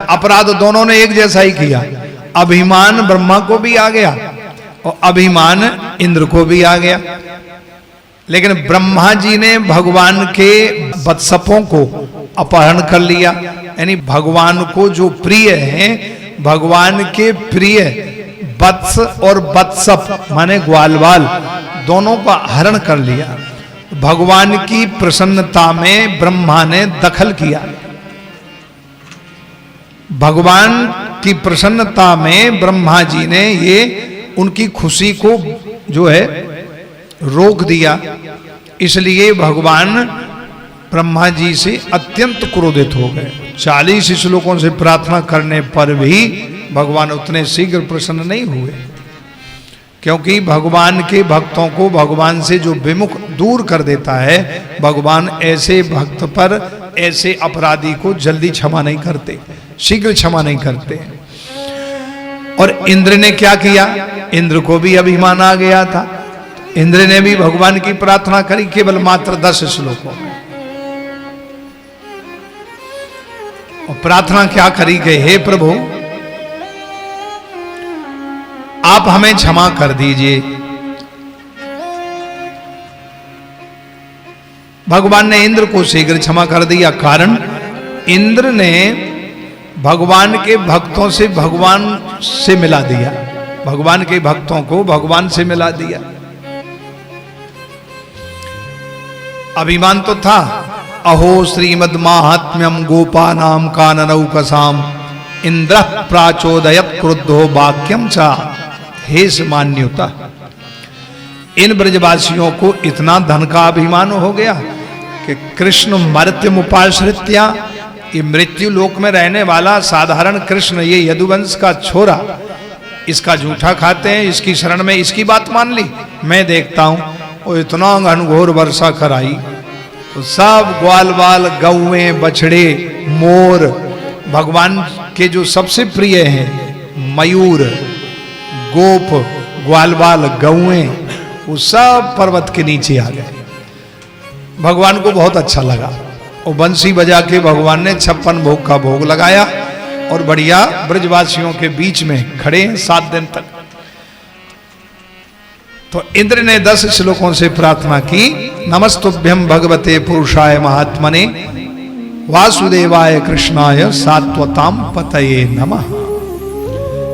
अपराध दोनों ने एक जैसा ही किया। अभिमान ब्रह्मा को भी आ गया और अभिमान इंद्र को भी आ गया। लेकिन ब्रह्मा जी ने भगवान के वत्सपों को अपहरण कर लिया, यानी भगवान को जो प्रिय हैं, भगवान के प्रिय वत्स और वत्सप माने ग्वालवाल दोनों का हरण कर लिया। भगवान की प्रसन्नता में ब्रह्मा ने दखल किया। भगवान की प्रसन्नता में ब्रह्मा जी ने ये उनकी खुशी को जो है रोक दिया। इसलिए भगवान ब्रह्मा जी से अत्यंत क्रोधित हो गए। 40 श्लोकों से प्रार्थना करने पर भी भगवान उतने शीघ्र प्रसन्न नहीं हुए, क्योंकि भगवान के भक्तों को भगवान से जो विमुख दूर कर देता है, भगवान ऐसे भक्त पर, ऐसे अपराधी को जल्दी क्षमा नहीं करते, शीघ्र क्षमा नहीं करते। और इंद्र ने क्या किया? इंद्र को भी अभिमान आ गया था। इंद्र ने भी भगवान की प्रार्थना करी, केवल मात्र 10 श्लोकों में। और प्रार्थना क्या करी गए? हे प्रभु, आप हमें क्षमा कर दीजिए। भगवान ने इंद्र को शीघ्र क्षमा कर दिया, कारण इंद्र ने भगवान के भक्तों से भगवान से मिला दिया, भगवान के भक्तों को भगवान से मिला दिया। अभिमान तो था, अहो श्रीमद माहात्म्यम गोपानाम काननौकसाम इंद्र प्राचोदयत क्रुद्धो वाक्यम चा हे मान्युता। इन ब्रजवासियों को इतना धन का अभिमान हो गया कि कृष्ण मर्त्यमुपाश्रित्या, ये मृत्यु लोक में रहने वाला साधारण कृष्ण, ये यदुवंश का छोरा, इसका जूठा खाते हैं, इसकी शरण में इसकी बात मान ली। मैं देखता हूं वो इतना घनघोर वर्षा कराई तो सब ग्वाल बाल गौएं बछड़े मोर, भगवान के जो सबसे प्रिय हैं मयूर गोप ग्वाल बाल गौएं, वो सब पर्वत के नीचे आ गए। भगवान को बहुत अच्छा लगा और बंसी बजा के भगवान ने 56 भोग का भोग लगाया और बढ़िया ब्रजवासियों के बीच में खड़े 7 दिन तक। तो इंद्र ने 10 श्लोकों से प्रार्थना की, नमस्तुभ्यं भगवते पुरुषाय महात्मने वासुदेवाय कृष्णाय सात्वताम पतये नमः।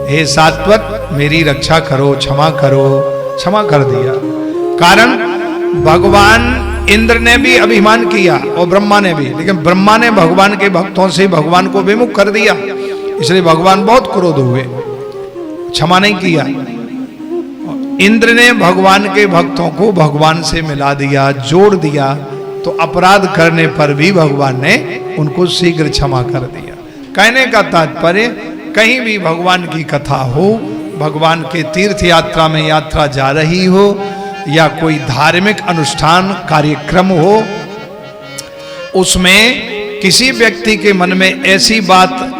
हे सात्वत, मेरी रक्षा करो, क्षमा करो। क्षमा कर दिया। कारण भगवान इंद्र ने भी अभिमान किया और ब्रह्मा ने भी, लेकिन ब्रह्मा ने भगवान के भक्तों से भगवान को विमुख कर दिया, इसलिए भगवान बहुत क्रोध हुए, क्षमा नहीं किया। इंद्र ने भगवान के भक्तों को भगवान से मिला दिया, जोड़ दिया, तो अपराध करने पर भी भगवान ने उनको शीघ्र क्षमा कर दिया। कहने का तात्पर्य, कहीं भी भगवान की कथा हो, भगवान के तीर्थ यात्रा में यात्रा जा रही हो, या कोई धार्मिक अनुष्ठान कार्यक्रम हो, उसमें किसी व्यक्ति के मन में ऐसी बात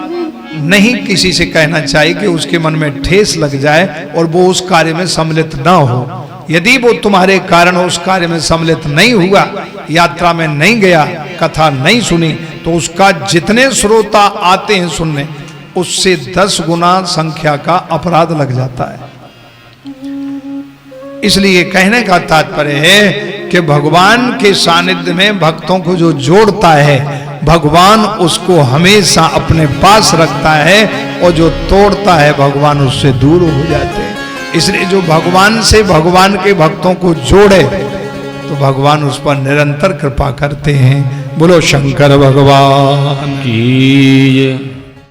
नहीं किसी से कहना चाहिए कि उसके मन में ठेस लग जाए और वो उस कार्य में सम्मिलित ना हो। यदि वो तुम्हारे कारण उस कार्य में सम्मिलित नहीं हुआ, यात्रा में नहीं गया, कथा नहीं सुनी, तो उसका जितने श्रोता आते हैं सुनने, उससे 10 गुना संख्या का अपराध लग जाता है। इसलिए कहने का तात्पर्य है कि भगवान के सानिध्य में भक्तों को जो जोड़ता है, भगवान उसको हमेशा अपने पास रखता है, और जो तोड़ता है भगवान उससे दूर हो जाते हैं। इसलिए जो भगवान से भगवान के भक्तों को जोड़े तो भगवान उस पर निरंतर कृपा करते हैं। बोलो शंकर भगवान की।